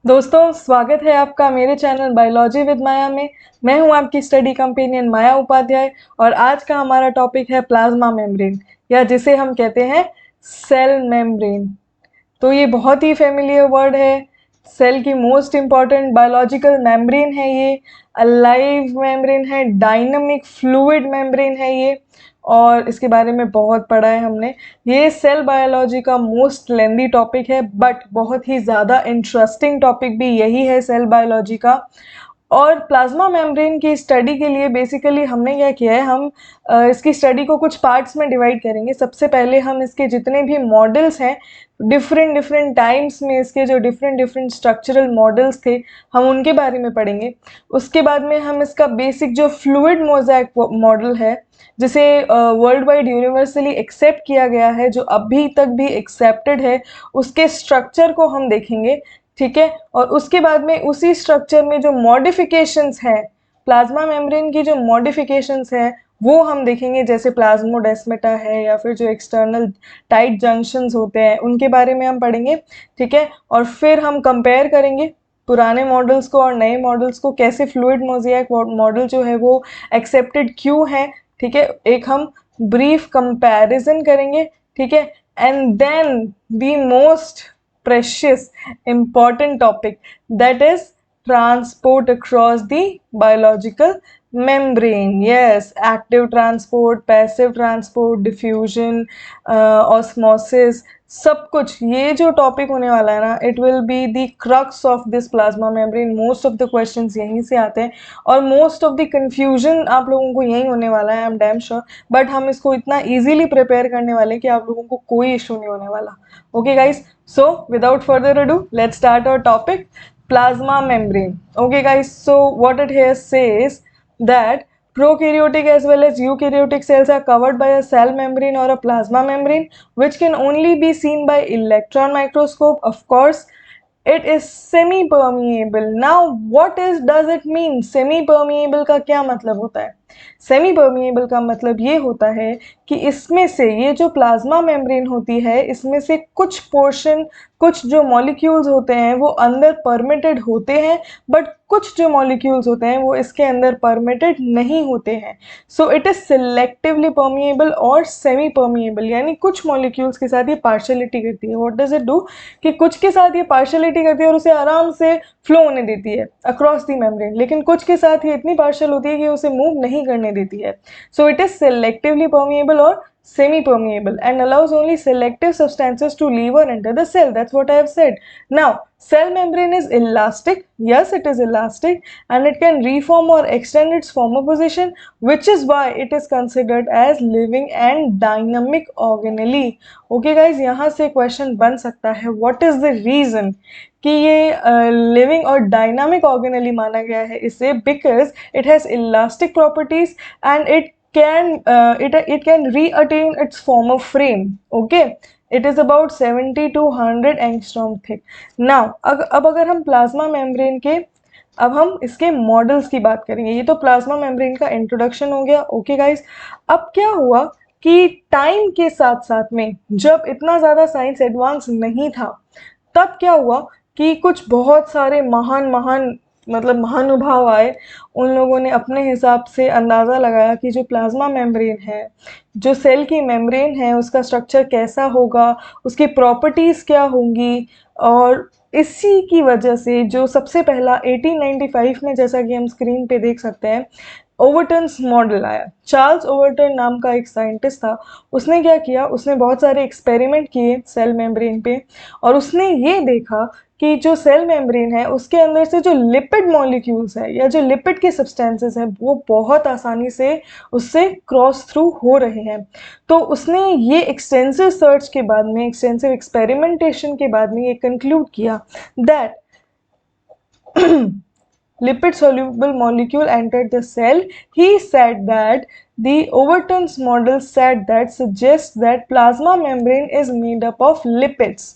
दोस्तों, स्वागत है आपका मेरे चैनल बायोलॉजी विद माया में। मैं हूं आपकी स्टडी कंपेनियन माया उपाध्याय और आज का हमारा टॉपिक है प्लाज्मा मेम्ब्रेन, या जिसे हम कहते हैं सेल मेम्ब्रेन। तो ये बहुत ही फेमिलियर वर्ड है। सेल की मोस्ट इम्पॉर्टेंट बायोलॉजिकल मेम्ब्रेन है ये, अलाइव मेम्ब्रेन है, डायनामिक फ्लूइड मेम्ब्रेन है ये, और इसके बारे में बहुत पढ़ा है हमने। ये सेल बायोलॉजी का मोस्ट लेंदी टॉपिक है, बट बहुत ही ज़्यादा इंटरेस्टिंग टॉपिक भी यही है सेल बायोलॉजी का। और प्लाज्मा मेम्ब्रेन की स्टडी के लिए बेसिकली हमने क्या किया है, हम इसकी स्टडी को कुछ पार्ट्स में डिवाइड करेंगे। सबसे पहले हम इसके जितने भी मॉडल्स हैं, डिफरेंट टाइम्स में इसके जो डिफरेंट स्ट्रक्चरल मॉडल्स थे, हम उनके बारे में पढ़ेंगे। उसके बाद में हम इसका बेसिक जो फ्लूइड मोज़ेक मॉडल है, जिसे वर्ल्ड वाइड यूनिवर्सली एक्सेप्ट किया गया है, जो अभी तक भी एक्सेप्टेड है, उसके स्ट्रक्चर को हम देखेंगे। ठीक है, और उसके बाद में उसी स्ट्रक्चर में जो मॉडिफिकेशंस हैं, प्लाज्मा मेम्ब्रेन की जो मॉडिफिकेशंस हैं वो हम देखेंगे, जैसे प्लाज्मोडेस्माटा है या फिर जो एक्सटर्नल टाइट जंक्शंस होते हैं उनके बारे में हम पढ़ेंगे। ठीक है, और फिर हम कंपेयर करेंगे पुराने मॉडल्स को और नए मॉडल्स को, कैसे फ्लूइड मोज़ेक मॉडल जो है वो एक्सेप्टेड क्यों है। ठीक है, एक हम ब्रीफ कंपैरिजन करेंगे। ठीक है, and then the most precious important topic, that is transport across the biological membrane. Yes, active transport, passive transport, diffusion, osmosis, सब कुछ ये जो टॉपिक होने वाला है ना, it will be the crux of this plasma membrane. Most of the questions यहीं से आते हैं और मोस्ट ऑफ द कंफ्यूजन आप लोगों को यहीं होने वाला है, I am damn sure. But हम इसको इतना इजीली प्रिपेयर करने वाले हैं कि आप लोगों को कोई इशू नहीं होने वाला। Okay guys, so without further ado, let's start our topic, plasma membrane. Okay guys, so what it here says that prokaryotic as well as eukaryotic cells are covered by a cell membrane or a plasma membrane, which can only be seen by electron microscope. Of course, it is semi permeable. Now what does it mean? Semi permeable का क्या मतलब होता है? Semi permeable का मतलब ये होता है कि इसमें से ये जो प्लाज्मा मेम्ब्रेन होती है, इसमें से कुछ पोर्शन, कुछ जो मॉलिक्यूल्स होते हैं वो अंदर परमिटेड होते हैं, बट कुछ जो मॉलिक्यूल्स होते हैं वो इसके अंदर परमिटेड नहीं होते हैं। So it is selectively permeable और सेमी परमिएबल, यानी कुछ मॉलिक्यूल्स के साथ ये पार्शलिटी करती है। व्हाट डज इट डू कि कुछ के साथ ये पार्शलिटी करती है और उसे आराम से फ्लो होने देती है अक्रॉस दी मेम्ब्रेन, लेकिन कुछ के साथ ये इतनी पार्शल होती है कि उसे मूव नहीं करने देती है। So it is selectively permeable और semi-permeable and allows only selective substances to leave or enter the cell. That's what I have said. Now, cell membrane is elastic. Yes, it is elastic and it can reform or extend its former position, which is why it is considered as living and dynamic organelle. Okay guys, यहाँ से question बन सकता है, what is the reason कि ये living और dynamic organelle माना गया है इसे? Because it has elastic properties and it can reattain its former frame. Okay, it is about 70 to 100 angstrom thick. Now अब अगर हम प्लाज्मा मेम्ब्रेन के, अब हम इसके मॉडल्स की बात करेंगे। ये तो प्लाज्मा मेम्ब्रेन का इंट्रोडक्शन हो गया। ओके गाइस, अब क्या हुआ कि टाइम के साथ साथ में जब इतना ज़्यादा साइंस एडवांस नहीं था, तब क्या हुआ कि कुछ बहुत सारे महान मतलब महानुभाव आए। उन लोगों ने अपने हिसाब से अंदाज़ा लगाया कि जो प्लाज्मा मेम्ब्रेन है, जो सेल की मेम्ब्रेन है, उसका स्ट्रक्चर कैसा होगा, उसकी प्रॉपर्टीज़ क्या होंगी। और इसी की वजह से जो सबसे पहला 1895 में, जैसा कि हम स्क्रीन पे देख सकते हैं, ओवरटन्स मॉडल आया। चार्ल्स ओवरटन नाम का एक साइंटिस्ट था। उसने क्या किया, उसने बहुत सारे एक्सपेरिमेंट किए सेल मेम्ब्रेन पे और उसने ये देखा कि जो सेल मेम्ब्रेन है उसके अंदर से जो लिपिड मॉलिक्यूल्स है या जो लिपिड के सब्सटेंसेस हैं वो बहुत आसानी से उससे क्रॉस थ्रू हो रहे हैं। तो उसने ये एक्सटेंसिव सर्च के बाद में, एक्सटेंसिव एक्सपेरिमेंटेशन के बाद में ये कंक्लूड किया that lipid soluble molecule entered the cell. He said that the Overton's model said that suggests that plasma membrane is made up of lipids.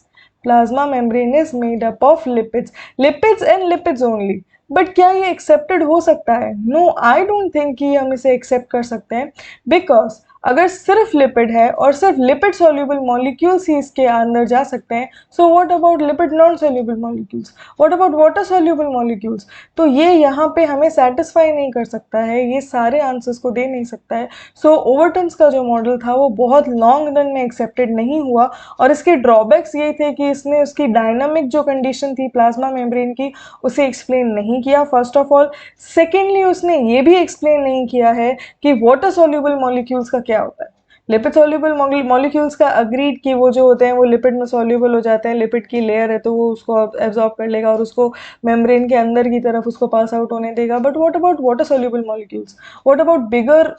Plasma membrane is made up of lipids. Lipids and lipids only. But क्या ये accepted हो सकता है? No, I don't think कि हम इसे accept कर सकते हैं, बिकॉज अगर सिर्फ लिपिड है और सिर्फ लिपिड सॉल्युबल मॉलिक्यूल्स ही इसके अंदर जा सकते हैं, so what about lipid non soluble molecules, what about water soluble molecules? तो ये यहाँ पे हमें सेटिस्फाई नहीं कर सकता है, ये सारे आंसर्स को दे नहीं सकता है। सो ओवरटन्स का जो मॉडल था वो बहुत लॉन्ग रन में एक्सेप्टेड नहीं हुआ, और इसके ड्रॉबैक्स ये थे कि इसने उसकी डायनामिक जो कंडीशन थी प्लाज्मा मेम्ब्रेन की उसे एक्सप्लेन नहीं किया, फर्स्ट ऑफ ऑल। सेकेंडली उसने ये भी एक्सप्लेन नहीं किया है कि वाटर सॉल्युबल मॉलिक्यूल्स का क्या होता है। लिपिड सॉल्युबल मॉलिक्यूल्स का अग्रीड कि वो जो होते हैं वो लिपिड में सॉल्युबल हो जाते हैं, लिपिड की लेयर है तो वो उसको एब्जॉर्ब कर लेगा और उसको मेम्ब्रेन के अंदर की तरफ उसको पास आउट होने देगा। But what about water soluble molecules, what about bigger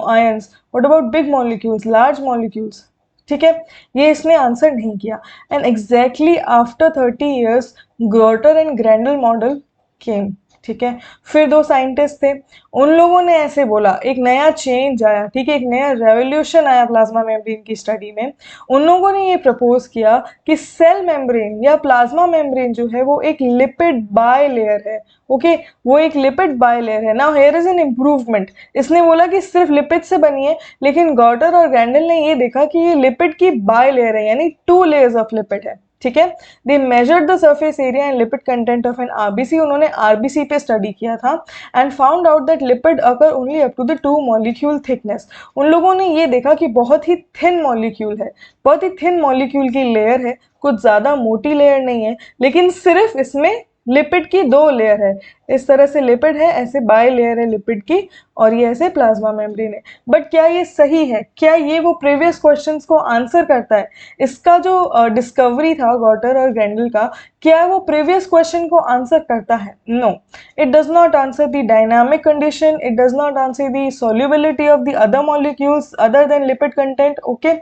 ions, what about big molecules, large molecules? ठीक है, ये इसने आंसर नहीं किया। And exactly after 30 years Gorter and Grendel model came. ठीक है, फिर दो साइंटिस्ट थे, उन लोगों ने ऐसे बोला, एक नया चेंज आया, ठीक है, एक नया रेवोल्यूशन आया प्लाज्मा मेम्ब्रेन की स्टडी में। उन लोगों ने ये प्रपोज किया कि सेल मेम्ब्रेन या प्लाज्मा मेम्ब्रेन जो है वो एक लिपिड बाय लेयर है। ओके, वो एक लिपिड बाय लेयर है। Now here is an improvement. इसने बोला कि सिर्फ लिपिड से बनी है, लेकिन गॉटर और ग्रैंडल ने ये देखा कि ये लिपिड की बाय लेयर है, यानी 2 लेयर्स ऑफ लिपिड है। ठीक है, they measured the surface area and lipid content of an RBC. उन्होंने आरबीसी पे स्टडी किया था and found out that lipid occur only up to the 2 molecule thickness. उन लोगों ने ये देखा कि बहुत ही थिन मॉलिक्यूल है, बहुत ही थिन मॉलिक्यूल की लेयर है, कुछ ज्यादा मोटी लेयर नहीं है, लेकिन सिर्फ इसमें लिपिड की 2 लेयर है। इस तरह से लिपिड है, ऐसे बाय लेयर है लिपिड की, और ये ऐसे प्लाज्मा मेम्ब्रेन है। बट क्या ये सही है? क्या ये वो प्रीवियस क्वेश्चंस को आंसर करता है? इसका जो डिस्कवरी था गॉटर और ग्रैंडल का, क्या वो प्रीवियस क्वेश्चन को आंसर करता है? No, it does not answer the dynamic condition, it does not answer the solubility of the other molecules other than lipid content. Okay,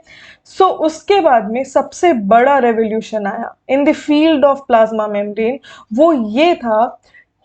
so उसके बाद में सबसे बड़ा रेवोल्यूशन आया in the field of plasma membrane. वो ये था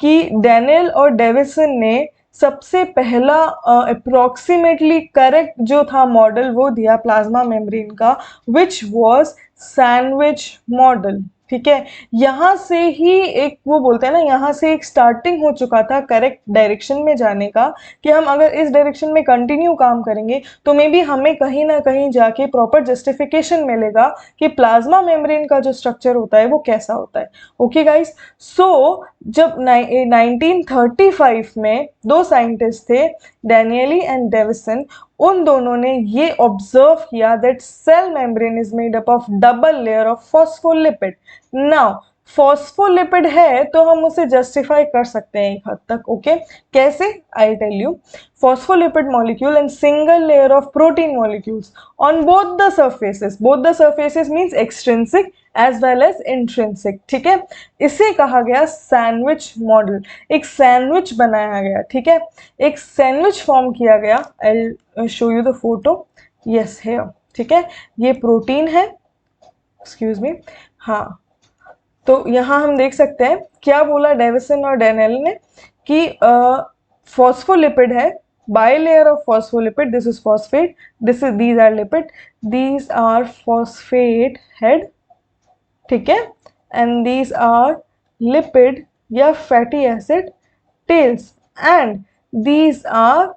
कि डैनियल और डेविसन ने सबसे पहला अप्रोक्सीमेटली करेक्ट जो था मॉडल वो दिया प्लाज्मा मेम्ब्रेन का, विच वाज सैंडविच मॉडल। ठीक है, यहाँ से ही एक वो बोलते हैं ना, यहाँ से एक स्टार्टिंग हो चुका था करेक्ट डायरेक्शन में जाने का, कि हम अगर इस डायरेक्शन में कंटिन्यू काम करेंगे तो मे बी हमें कहीं ना कहीं जाके प्रॉपर जस्टिफिकेशन मिलेगा कि प्लाज्मा मेम्ब्रेन का जो स्ट्रक्चर होता है वो कैसा होता है। ओके गाइस, सो जब 1935 में दो साइंटिस्ट थे, डैनियली एंड डेविसन, उन दोनों ने ये ऑब्जर्व किया that cell membrane is made up of double layer of phospholipid. Now phospholipid है तो हम उसे जस्टिफाई कर सकते हैं एक हद तक। ओके, कैसे? I tell you. Phospholipid molecule and single layer of protein molecules on both the surfaces, both the surfaces means extrinsic as well as intrinsic. ठीक है, इसे कहा गया सैंडविच मॉडल। एक सैंडविच बनाया गया, ठीक है, एक सैंडविच फॉर्म किया गया। I show you the photo, yes here. ठीक है, ये प्रोटीन है, एक्सक्यूज मी, हाँ। तो यहाँ हम देख सकते हैं क्या बोला डेविसन और डैनियल ने कि फॉस्फोलिपिड है, bilayer of phospholipid, this is phosphate, these are lipid, these are phosphate head, ठीक है, and these are lipid या fatty acid tails, and these are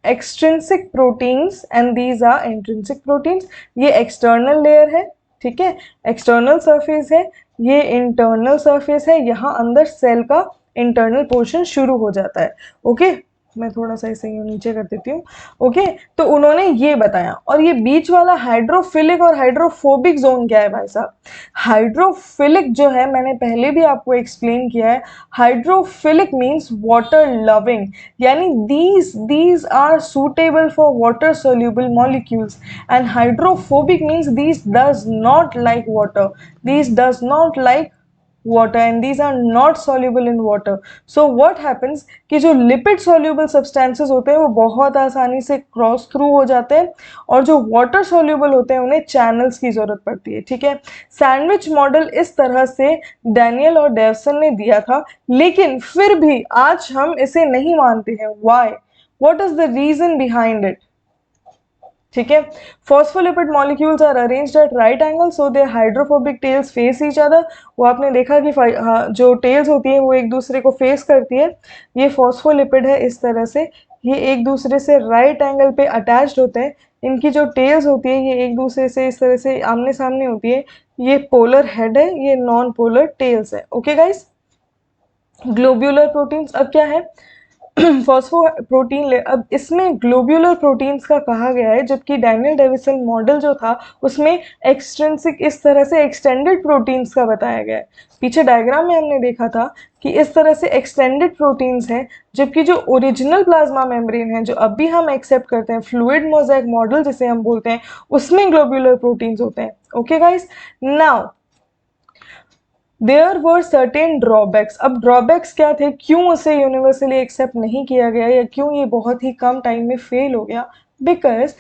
extrinsic proteins and these are intrinsic proteins। ये external layer है, ठीक है, external surface है, ये internal surface है, यहाँ अंदर सेल का इंटरनल पोर्शन शुरू हो जाता है। ओके, मैं थोड़ा सा इसे नीचे कर देती हूँ। ओके, तो उन्होंने ये बताया। और ये बीच वाला हाइड्रोफिलिक और हाइड्रोफोबिक जोन क्या है भाई साहब? हाइड्रोफिलिक जो है मैंने पहले भी आपको एक्सप्लेन किया है, हाइड्रोफिलिक मीन्स वाटर लविंग, यानी these are suitable for water soluble molecules, and hydrophobic means these does not like water, these does not like water and these are not soluble in water। so what happens कि जो lipid soluble substances होते हैं वो बहुत आसानी से cross through हो जाते हैं, और जो वाटर soluble होते हैं उन्हें चैनल्स की जरूरत पड़ती है। ठीक है, सैंडविच मॉडल इस तरह से डैनियल और डेविसन ने दिया था, लेकिन फिर भी आज हम इसे नहीं मानते हैं। Why? What is the reason behind it? ठीक है, phospholipid molecules are arranged at right angle so their hydrophobic tails face each other. वो आपने देखा कि जो टेल्स होती है वो एक दूसरे को फेस करती है। ये फॉस्फोलिपिड है इस तरह से, ये एक दूसरे से राइट एंगल पे अटैच्ड होते हैं, इनकी जो टेल्स होती है ये एक दूसरे से इस तरह से आमने सामने होती है, ये पोलर हेड है, ये नॉन पोलर टेल्स है। ओके गाइस, ग्लोब्यूलर प्रोटीन्स अब क्या है, फॉस्फोप्रोटीन अब इसमें ग्लोब्यूलर प्रोटीन्स का कहा गया है, जबकि डैनियल डेविसन मॉडल जो था उसमें एक्सट्रिंसिक इस तरह से एक्सटेंडेड प्रोटीन्स का बताया गया है। पीछे डायग्राम में हमने देखा था कि इस तरह से एक्सटेंडेड प्रोटीन्स हैं, जबकि जो ओरिजिनल प्लाज्मा मेम्ब्रेन है जो अभी हम एक्सेप्ट करते हैं, फ्लूइड मोज़ेक मॉडल जिसे हम बोलते हैं, उसमें ग्लोब्यूलर प्रोटीन्स होते हैं। Okay guys, now there were certain drawbacks. अब ड्रॉबैक्स क्या थे, क्यों उसे यूनिवर्सली एक्सेप्ट नहीं किया गया या क्यों ये बहुत ही कम टाइम में फेल हो गया? Because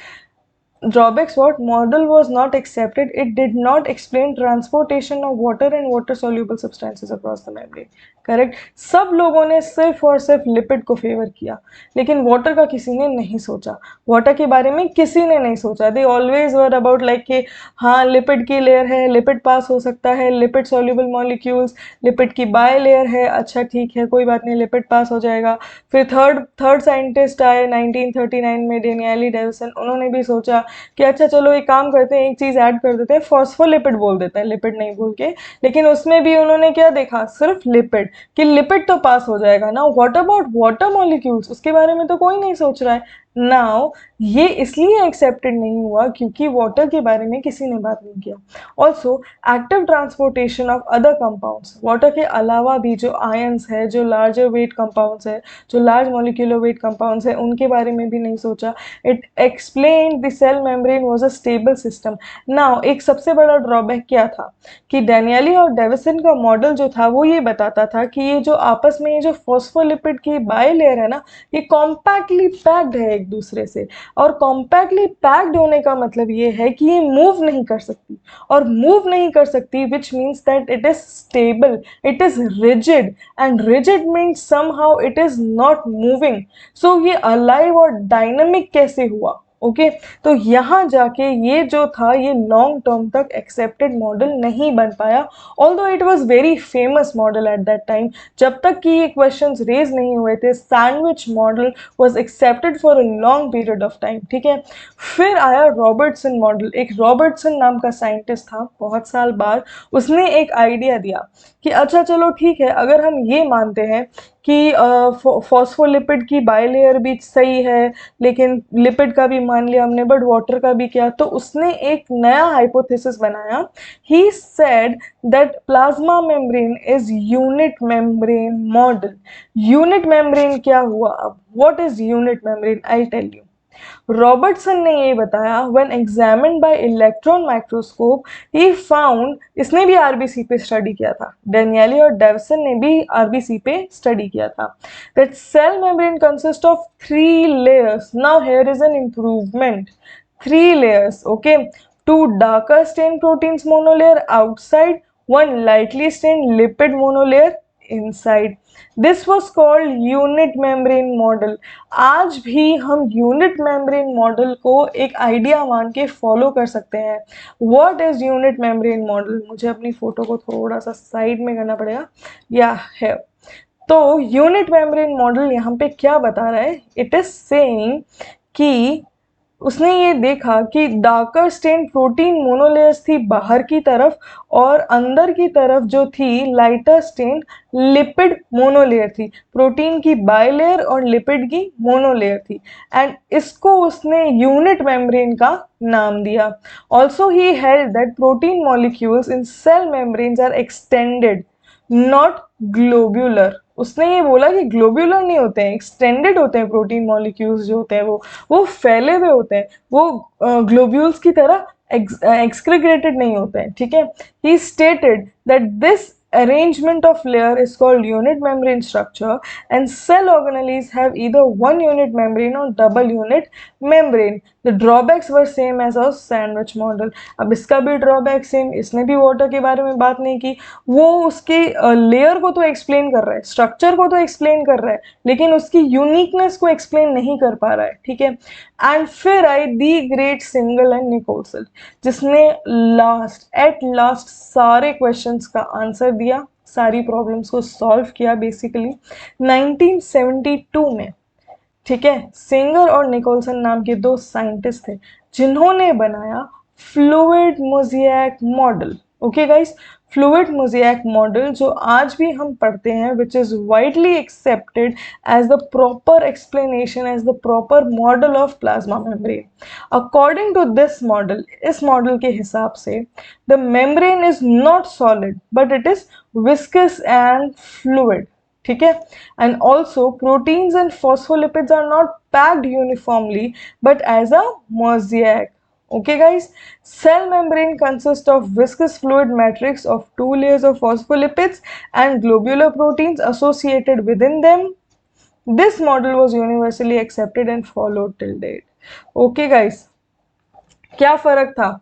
drawbacks, what model was not accepted, it did not explain transportation of water and water soluble substances across the membrane। Correct, सब लोगों ने सिर्फ और सिर्फ लिपिड को फेवर किया, लेकिन वाटर का किसी ने नहीं सोचा, वाटर के बारे में किसी ने नहीं सोचा। They always were about like कि हाँ लिपिड की लेयर है, लिपिड पास हो सकता है, लिपिड सॉल्युबल मॉलिक्यूल्स, लिपिड की बाय लेयर है, अच्छा ठीक है कोई बात नहीं लिपिड पास हो जाएगा। फिर थर्ड साइंटिस्ट आए 1939 में, डेनियली डेविसन, उन्होंने भी सोचा कि अच्छा चलो एक काम करते हैं, एक चीज़ ऐड कर देते हैं, फॉस्फोलिपिड बोल देते हैं, लिपिड नहीं बोल के। लेकिन उसमें भी उन्होंने क्या देखा, सिर्फ लिपिड, कि लिपिड तो पास हो जाएगा ना, व्हाट अबाउट वाटर मॉलिक्यूल्स, उसके बारे में तो कोई नहीं सोच रहा है। नाउ ये इसलिए एक्सेप्टेड नहीं हुआ क्योंकि वाटर के बारे में किसी ने बात नहीं किया। Also active transportation of other compounds, water के अलावा भी जो आयंस है, जो लार्जर वेट कंपाउंड्स है, जो लार्ज मॉलिक्यूलर वेट कंपाउंड्स है, उनके बारे में भी नहीं सोचा। It explain the cell membrane was a stable system. Now एक सबसे बड़ा ड्रॉबैक क्या था कि डैनियली और डेविसन का मॉडल जो था वो ये बताता था कि ये जो आपस में ये जो फॉस्फोलिपिड की बाय लेयर है ना, ये कॉम्पैक्टली पैक्ड है एक दूसरे से, और कॉम्पैक्टली पैक्ड होने का मतलब ये है कि ये मूव नहीं कर सकती, और मूव नहीं कर सकती which means that it is stable, it is rigid, and rigid means somehow it is not moving. So ये अलाइव और डायनामिक कैसे हुआ? ओके तो यहाँ जाके ये जो था ये लॉन्ग टर्म तक एक्सेप्टेड मॉडल नहीं बन पाया, although it was very famous model at that time. जब तक कि ये क्वेश्चंस रेज नहीं हुए थे, sandwich model was accepted for a long period of time. ठीक है, फिर आया रॉबर्टसन मॉडल। एक रॉबर्टसन नाम का साइंटिस्ट था, बहुत साल बाद उसने एक आइडिया दिया कि अच्छा चलो ठीक है, अगर हम ये मानते हैं कि फॉस्फोलिपिड की बायलेयर भी सही है, लेकिन लिपिड का भी मान लिया हमने, बट वाटर का भी क्या, तो उसने एक नया हाइपोथेसिस बनाया। He said that plasma membrane is unit membrane model. Unit membrane क्या हुआ? अब what is unit membrane, I tell you. Robertson ने ये बताया, when examined by electron microscope he found, इसने भी आरबीसी पे स्टडी किया था, डेनियली और डेविसन ने भी आरबीसी पे स्टडी किया था, that cell membrane consist of 3 layers। Now here is an improvement, 3 layers, okay, 2 darker stained proteins monolayer outside, 1 lightly stained lipid monolayer inside। This was called unit membrane model. आज भी हम unit membrane model को एक idea मान के follow कर सकते हैं। What is unit membrane model? मुझे अपनी फोटो को थोड़ा सा साइड में करना पड़ेगा, या है। तो यूनिट मेम्ब्रेन मॉडल यहाँ पे क्या बता रहा है? इट इज सेइंग कि उसने ये देखा कि डार्कर स्टेन प्रोटीन मोनोलेयर्स थी बाहर की तरफ, और अंदर की तरफ जो थी लाइटर स्टेन लिपिड मोनोलेयर थी। प्रोटीन की बायलेयर और लिपिड की मोनोलेयर थी, एंड इसको उसने यूनिट मेम्ब्रेन का नाम दिया। Also he held that protein molecules in cell membranes are extended, not globular. उसने ये बोला कि ग्लोब्यूलर नहीं होते हैं, एक्सटेंडेड होते हैं प्रोटीन मॉलिक्यूल्स जो होते हैं, वो फैले हुए होते हैं, वो ग्लोब्यूल्स की तरह एक्सक्रीगेटेड नहीं होते हैं। ठीक है, ही stated that this arrangement of layer is called unit membrane structure, and cell organelles have either one unit membrane or double unit membrane। the drawbacks were same as a sandwich model। अब इसका भी drawback same, इसने भी water के बारे में बात नहीं की, वो उसके लेयर को तो एक्सप्लेन कर रहा है, स्ट्रक्चर को तो एक्सप्लेन कर रहा है, लेकिन उसकी यूनिकनेस को एक्सप्लेन नहीं कर पा रहा है। ठीक है, एंड फिर I the great Singer and Nicolson, जिसने एट लास्ट सारे क्वेश्चंस का आंसर दिया, सारी प्रॉब्लम्स को सॉल्व किया बेसिकली 1972 में। ठीक है, सिंगर और निकोल्सन नाम के 2 साइंटिस्ट थे जिन्होंने बनाया fluid mosaic model. Okay guys, fluid mosaic model जो आज भी हम पढ़ते हैं, which is widely accepted as the proper explanation, as the proper model of plasma membrane. According to this model, इस मॉडल के हिसाब से the membrane is not solid but it is viscous and fluid. ठीक है, and also proteins and phospholipids are not packed uniformly but as a mosaic. Okay guys, cell membrane consists of viscous fluid matrix of 2 layers of phospholipids and globular proteins associated within them. This model was universally accepted and followed till date. Okay guys, क्या फर्क था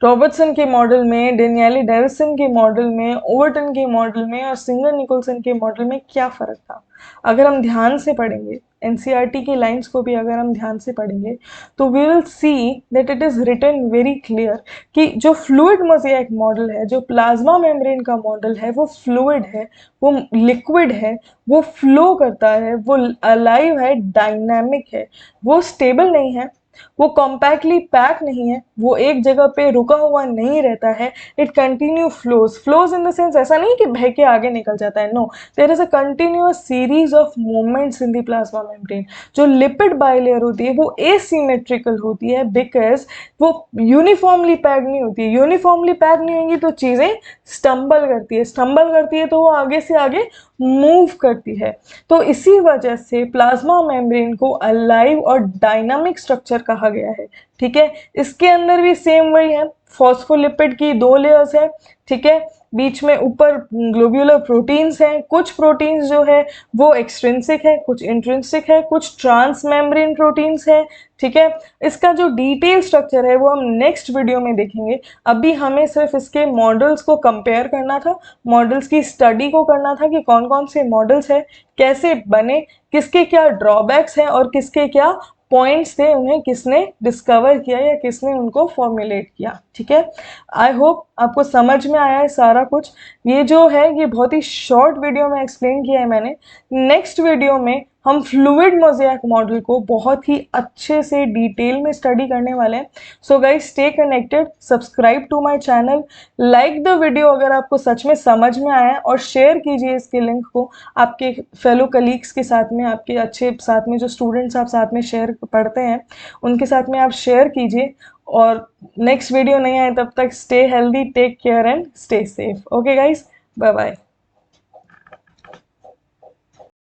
Robertson के model में, डेनियली deviation के model में, Overton के model में और सिंगर निकोलसन के मॉडल में क्या फ़र्क था? अगर हम ध्यान से पढ़ेंगे, एनसीईआरटी की लाइंस को भी अगर हम ध्यान से पढ़ेंगे तो we will see that it is written very clear कि जो फ्लूइड मोज़ेक मॉडल है, जो प्लाज्मा मेम्ब्रेन का मॉडल है, वो फ्लूइड है, वो लिक्विड है, वो फ्लो करता है, वो अलाइव है, डायनामिक है, वो स्टेबल नहीं है, वो कॉम्पैक्टली पैक नहीं है, वो एक जगह पे रुका हुआ नहीं रहता है। It continue flows in the sense ऐसा नहीं कि बह के आगे निकल जाता है, no, there is a continuous series of movements in the plasma membrane. जो लिपिड बाइलेयर होती है वो एसिमेट्रिकल होती है बिकॉज वो यूनिफॉर्मली पैक नहीं होती है। यूनिफॉर्मली पैक नहीं होंगी तो चीज़ें स्टम्बल करती है तो वो आगे से आगे मूव करती है। तो इसी वजह से प्लाज्मा मेम्ब्रेन को अलाइव और डायनामिक स्ट्रक्चर कहा गया है। ठीक है, इसके अंदर भी सेम वही है, फॉस्फोलिपिड की 2 लेयर्स है। ठीक है, बीच में ऊपर ग्लोब्यूलर प्रोटीन्स हैं, कुछ प्रोटीन्स जो है वो एक्सट्रिंसिक है, कुछ इंट्रिंसिक है, कुछ ट्रांस मेम्ब्रेन प्रोटीन्स है। ठीक है, इसका जो डिटेल स्ट्रक्चर है वो हम नेक्स्ट वीडियो में देखेंगे। अभी हमें सिर्फ इसके मॉडल्स को कंपेयर करना था, मॉडल्स की स्टडी को करना था कि कौन कौन से मॉडल्स है, कैसे बने, किसके क्या ड्रॉबैक्स हैं और किसके क्या पॉइंट्स थे, उन्हें किसने डिस्कवर किया या किसने उनको फॉर्मुलेट किया। ठीक है, आई होप आपको समझ में आया है सारा कुछ। ये जो है ये बहुत ही शॉर्ट वीडियो में एक्सप्लेन किया है मैंने। नेक्स्ट वीडियो में हम फ्लूइड मोज़ेक मॉडल को बहुत ही अच्छे से डिटेल में स्टडी करने वाले हैं। So guys, stay connected, subscribe to my channel, like the video अगर आपको सच में समझ में आया है, और शेयर कीजिए इसके लिंक को आपके फेलो कलीग्स के साथ में, आपके अच्छे साथ में जो स्टूडेंट्स आप साथ में शेयर पढ़ते हैं उनके साथ में आप शेयर कीजिए। और नेक्स्ट वीडियो नहीं आए तब तक stay healthy, take care and stay safe. Okay guys, bye bye.